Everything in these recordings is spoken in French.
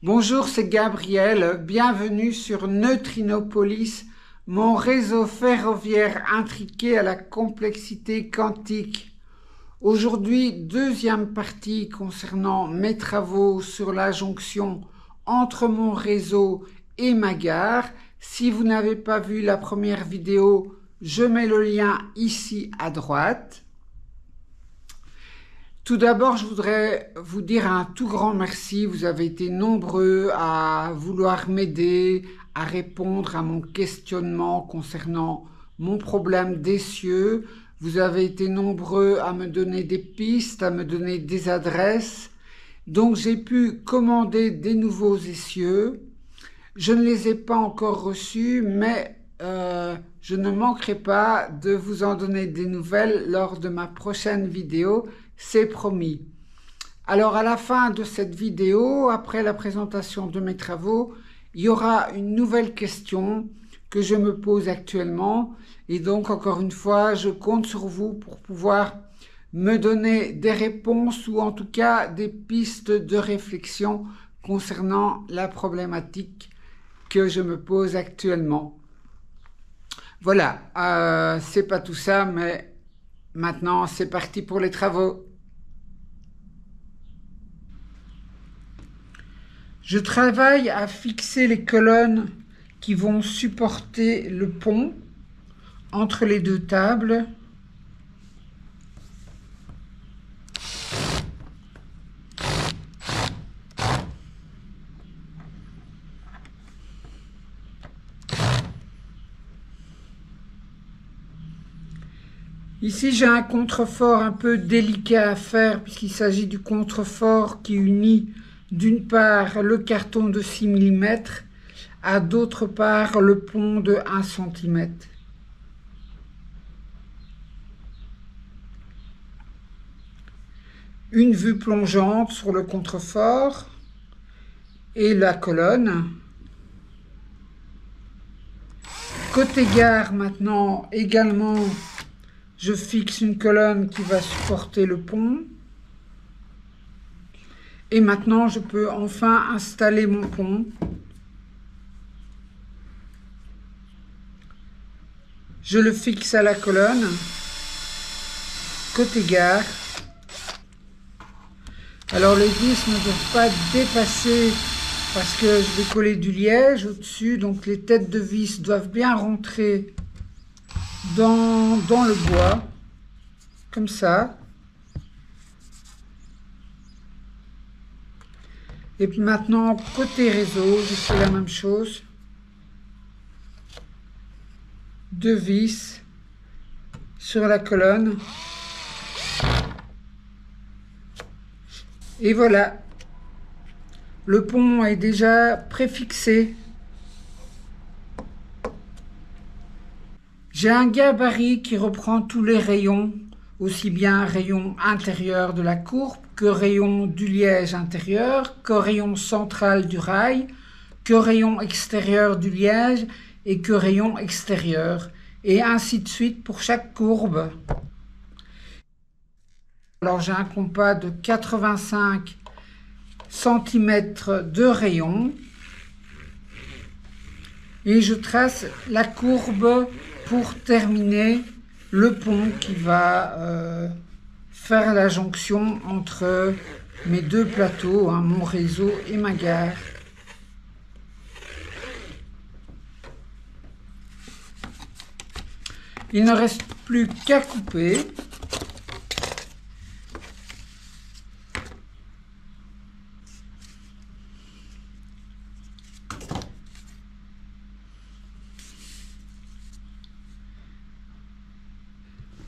Bonjour, c'est Gabriel. Bienvenue sur Neutrinopolis, mon réseau ferroviaire intriqué à la complexité quantique. Aujourd'hui, deuxième partie concernant mes travaux sur la jonction entre mon réseau et ma gare. Si vous n'avez pas vu la première vidéo, je mets le lien ici à droite. Tout d'abord, je voudrais vous dire un tout grand merci. Vous avez été nombreux à vouloir m'aider, à répondre à mon questionnement concernant mon problème d'essieu. Vous avez été nombreux à me donner des pistes, à me donner des adresses. Donc, j'ai pu commander des nouveaux essieux. Je ne les ai pas encore reçus, mais je ne manquerai pas de vous en donner des nouvelles lors de ma prochaine vidéo. C'est promis. Alors à la fin de cette vidéo, après la présentation de mes travaux, il y aura une nouvelle question que je me pose actuellement. Et donc encore une fois, je compte sur vous pour pouvoir me donner des réponses ou en tout cas des pistes de réflexion concernant la problématique que je me pose actuellement. Voilà, c'est pas tout ça, mais maintenant c'est parti pour les travaux. Je travaille à fixer les colonnes qui vont supporter le pont entre les deux tables. Ici, j'ai un contrefort un peu délicat à faire puisqu'il s'agit du contrefort qui unit d'une part le carton de 6 mm à d'autre part le pont de 1 cm. Une vue plongeante sur le contrefort et la colonne. Côté gare maintenant également, je fixe une colonne qui va supporter le pont. Et maintenant, je peux enfin installer mon pont. Je le fixe à la colonne. Côté gare. Alors les vis ne doivent pas dépasser parce que je vais coller du liège au-dessus. Donc les têtes de vis doivent bien rentrer dans le bois. Comme ça. Et puis maintenant, côté réseau, je fais la même chose. Deux vis sur la colonne. Et voilà. Le pont est déjà préfixé. J'ai un gabarit qui reprend tous les rayons, aussi bien rayon intérieur de la courbe que rayon du liège intérieur, que rayon central du rail, que rayon extérieur du liège et que rayon extérieur, et ainsi de suite pour chaque courbe. Alors j'ai un compas de 85 cm de rayon et je trace la courbe pour terminer le pont qui va faire la jonction entre mes deux plateaux, mon réseau et ma gare. Il ne reste plus qu'à couper.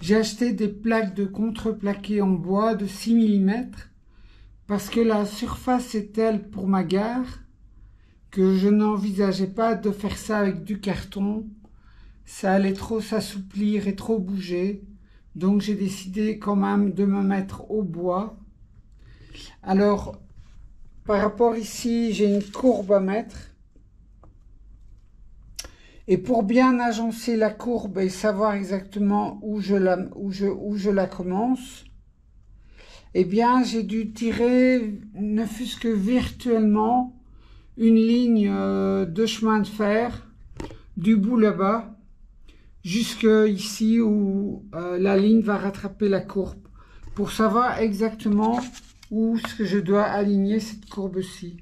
J'ai acheté des plaques de contreplaqué en bois de 6 mm parce que la surface est telle pour ma gare que je n'envisageais pas de faire ça avec du carton. Ça allait trop s'assouplir et trop bouger. Donc j'ai décidé quand même de me mettre au bois. Alors, par rapport ici, j'ai une courbe à mettre. Et pour bien agencer la courbe et savoir exactement où je la commence, eh bien, j'ai dû tirer, ne fût-ce que virtuellement, une ligne de chemin de fer du bout là-bas jusque ici où la ligne va rattraper la courbe pour savoir exactement où est-ce que je dois aligner cette courbe-ci.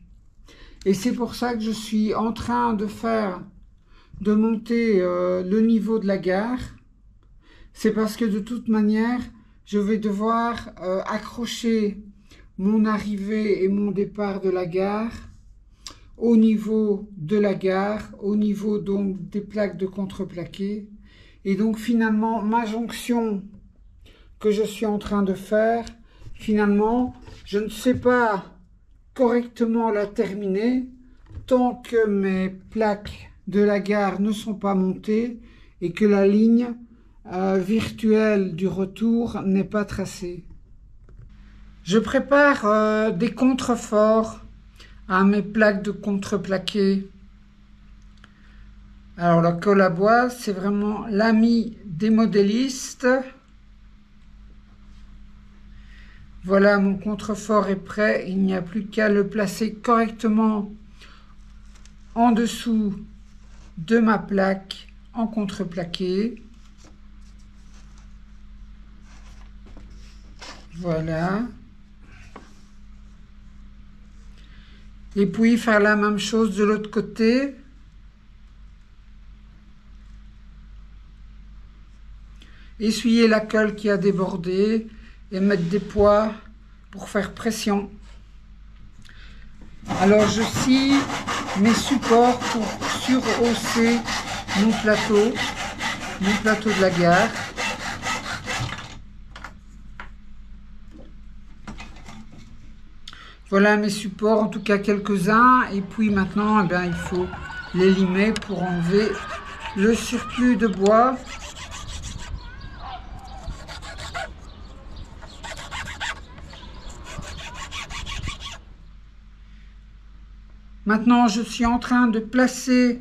Et c'est pour ça que je suis en train de monter le niveau de la gare. C'est parce que de toute manière, je vais devoir accrocher mon arrivée et mon départ de la gare au niveau de la gare, au niveau donc des plaques de contreplaqué. Et donc finalement, ma jonction que je suis en train de faire, finalement, je ne sais pas correctement la terminer tant que mes plaques de la gare ne sont pas montées et que la ligne virtuelle du retour n'est pas tracée. Je prépare des contreforts à mes plaques de contreplaqué. Alors la colle à bois, c'est vraiment l'ami des modélistes. Voilà, mon contrefort est prêt, il n'y a plus qu'à le placer correctement en dessous de ma plaque en contreplaqué. Voilà. Et puis faire la même chose de l'autre côté. Essuyer la colle qui a débordé et mettre des poids pour faire pression. Alors je scie mes supports pour surhausser mon plateau de la gare. Voilà mes supports, en tout cas quelques-uns, et puis maintenant eh bien, il faut les limer pour enlever le surplus de bois. Maintenant, je suis en train de placer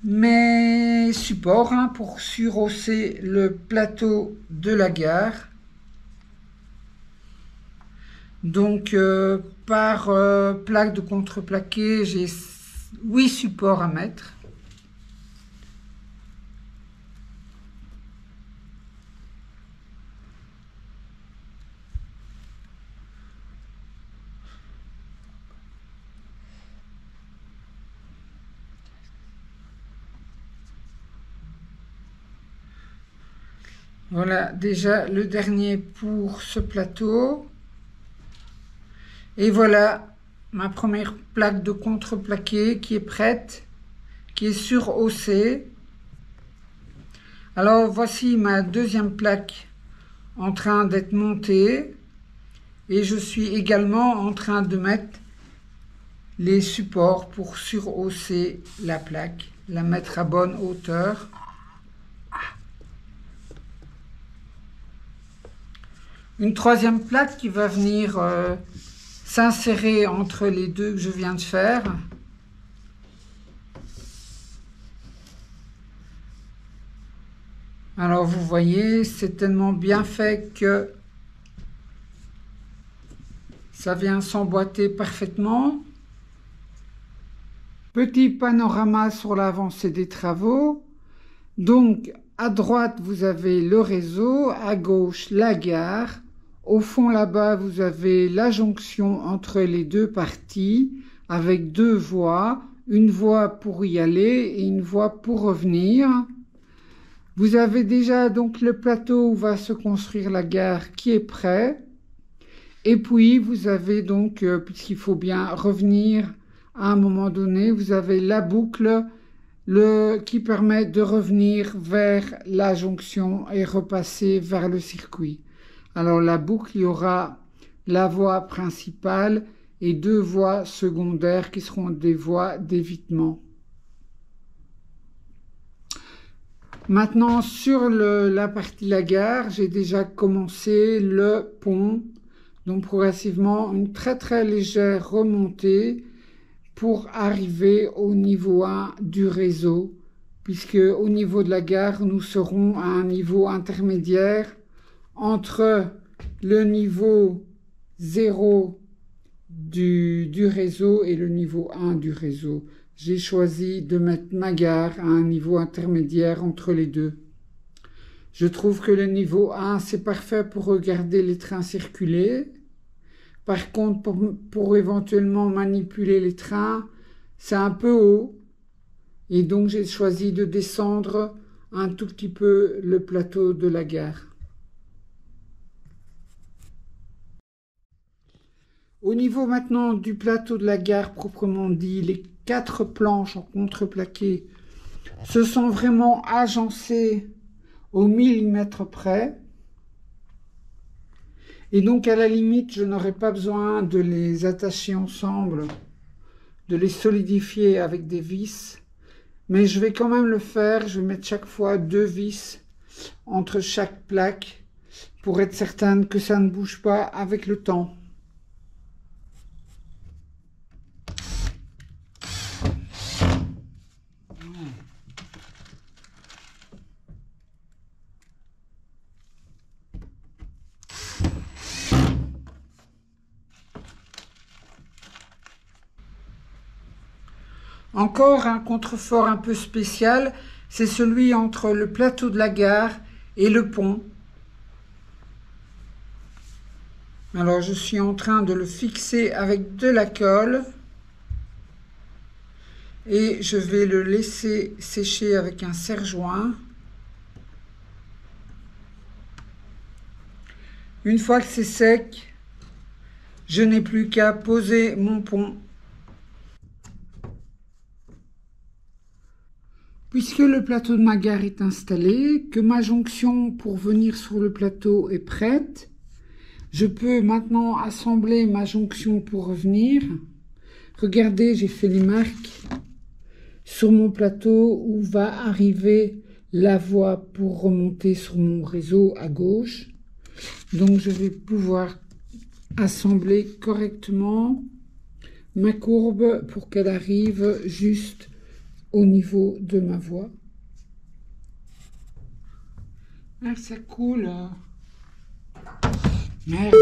mes supports pour surhausser le plateau de la gare. Donc, par plaque de contreplaqué, j'ai 8 supports à mettre. Voilà déjà le dernier pour ce plateau. Et voilà ma première plaque de contreplaqué qui est prête, qui est surhaussée. Alors voici ma deuxième plaque en train d'être montée. Et je suis également en train de mettre les supports pour surhausser la plaque, la mettre à bonne hauteur. Une troisième plaque qui va venir s'insérer entre les deux que je viens de faire. Alors vous voyez, c'est tellement bien fait que ça vient s'emboîter parfaitement. Petit panorama sur l'avancée des travaux. Donc à droite vous avez le réseau, à gauche la gare. Au fond là-bas, vous avez la jonction entre les deux parties avec deux voies, une voie pour y aller et une voie pour revenir. Vous avez déjà donc le plateau où va se construire la gare qui est prêt. Et puis vous avez donc, puisqu'il faut bien revenir à un moment donné, vous avez la boucle qui permet de revenir vers la jonction et repasser vers le circuit. Alors la boucle, il y aura la voie principale et deux voies secondaires qui seront des voies d'évitement. Maintenant, sur la partie de la gare, j'ai déjà commencé le pont, donc progressivement une très très légère remontée pour arriver au niveau 1 du réseau, puisque au niveau de la gare, nous serons à un niveau intermédiaire entre le niveau 0 du réseau et le niveau 1 du réseau. J'ai choisi de mettre ma gare à un niveau intermédiaire entre les deux. Je trouve que le niveau 1, c'est parfait pour regarder les trains circuler. Par contre, pour éventuellement manipuler les trains, c'est un peu haut. Et donc, j'ai choisi de descendre un tout petit peu le plateau de la gare. Au niveau maintenant du plateau de la gare proprement dit, les 4 planches en contreplaqué se sont vraiment agencées au millimètre près. Et donc à la limite, je n'aurais pas besoin de les attacher ensemble, de les solidifier avec des vis. Mais je vais quand même le faire, je vais mettre chaque fois 2 vis entre chaque plaque pour être certaine que ça ne bouge pas avec le temps. Encore un contrefort un peu spécial, c'est celui entre le plateau de la gare et le pont. Alors je suis en train de le fixer avec de la colle et je vais le laisser sécher avec un serre-joint. Une fois que c'est sec, je n'ai plus qu'à poser mon pont. Puisque le plateau de ma gare est installé, que ma jonction pour venir sur le plateau est prête, je peux maintenant assembler ma jonction pour revenir. Regardez, j'ai fait les marques sur mon plateau où va arriver la voie pour remonter sur mon réseau à gauche. Donc je vais pouvoir assembler correctement ma courbe pour qu'elle arrive juste au niveau de ma voie. Ah, ça coule. Merde.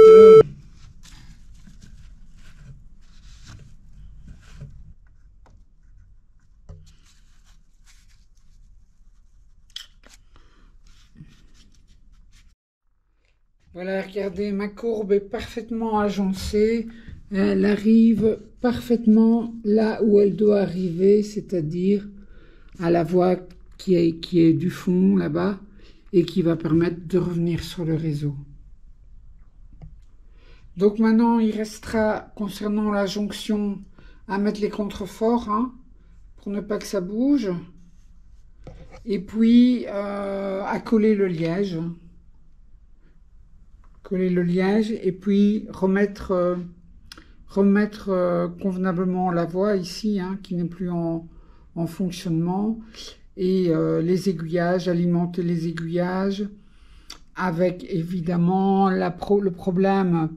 Voilà, regardez, ma courbe est parfaitement agencée. Elle arrive parfaitement là où elle doit arriver, c'est-à-dire à la voie qui est du fond là-bas et qui va permettre de revenir sur le réseau. Donc maintenant, il restera, concernant la jonction, à mettre les contreforts pour ne pas que ça bouge. Et puis, à coller le liège. Coller le liège et puis remettre convenablement la voie ici, qui n'est plus en fonctionnement, et les aiguillages, alimenter les aiguillages, avec évidemment le problème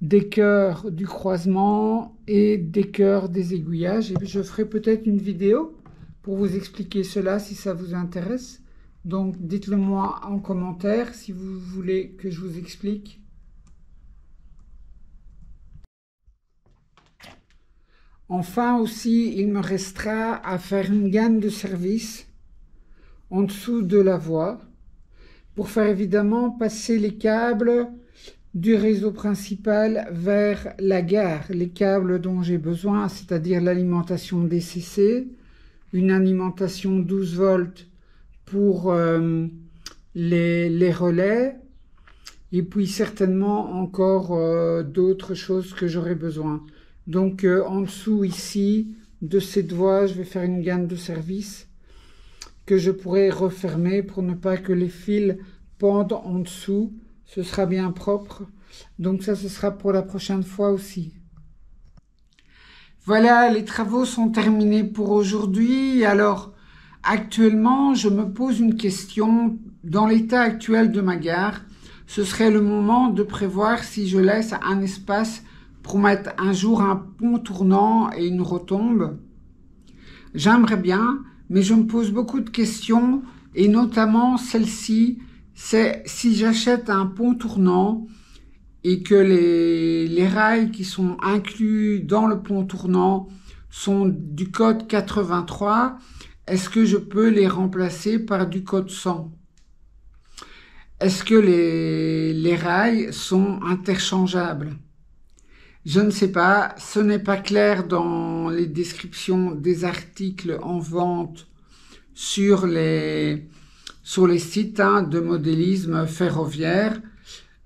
des cœurs du croisement et des cœurs des aiguillages. Et je ferai peut-être une vidéo pour vous expliquer cela si ça vous intéresse. Donc dites-le moi en commentaire si vous voulez que je vous explique. Enfin aussi, il me restera à faire une gaine de service en dessous de la voie pour faire évidemment passer les câbles du réseau principal vers la gare. Les câbles dont j'ai besoin, c'est-à-dire l'alimentation DCC, une alimentation 12 volts pour les relais, et puis certainement encore d'autres choses que j'aurai besoin. Donc en dessous ici de cette voie, je vais faire une gaine de service que je pourrai refermer pour ne pas que les fils pendent en dessous. Ce sera bien propre. Donc ça, ce sera pour la prochaine fois aussi. Voilà, les travaux sont terminés pour aujourd'hui. Alors, actuellement, je me pose une question. Dans l'état actuel de ma gare, ce serait le moment de prévoir si je laisse un espace pour mettre un jour un pont tournant et une rotonde. J'aimerais bien, mais je me pose beaucoup de questions, et notamment celle-ci, c'est si j'achète un pont tournant et que les rails qui sont inclus dans le pont tournant sont du code 83, est-ce que je peux les remplacer par du code 100? Est-ce que les rails sont interchangeables? Je ne sais pas, ce n'est pas clair dans les descriptions des articles en vente sur les sites de modélisme ferroviaire.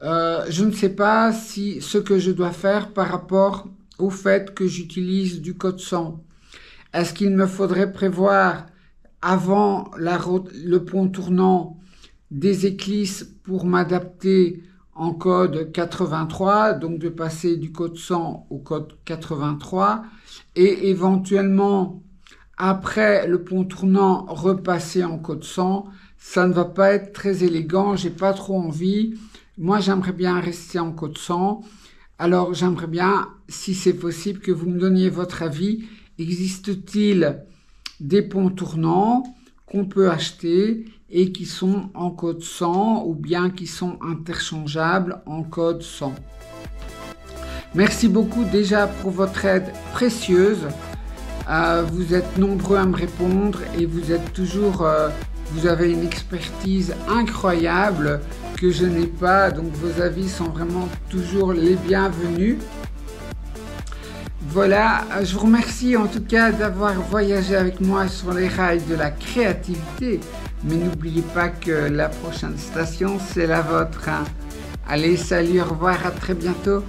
Je ne sais pas si ce que je dois faire par rapport au fait que j'utilise du code 100. Est-ce qu'il me faudrait prévoir avant le pont tournant des éclisses pour m'adapter en code 83, donc de passer du code 100 au code 83, et éventuellement, après le pont tournant, repasser en code 100, ça ne va pas être très élégant, j'ai pas trop envie. Moi, j'aimerais bien rester en code 100. Alors, j'aimerais bien, si c'est possible, que vous me donniez votre avis. Existe-t-il des ponts tournants qu'on peut acheter et qui sont en code 100 ou bien qui sont interchangeables en code 100? Merci beaucoup déjà pour votre aide précieuse. Vous êtes nombreux à me répondre et vous êtes toujours, vous avez une expertise incroyable que je n'ai pas, donc vos avis sont vraiment toujours les bienvenus. Voilà, je vous remercie en tout cas d'avoir voyagé avec moi sur les rails de la créativité, mais n'oubliez pas que la prochaine station, c'est la vôtre. Allez, salut, au revoir, à très bientôt.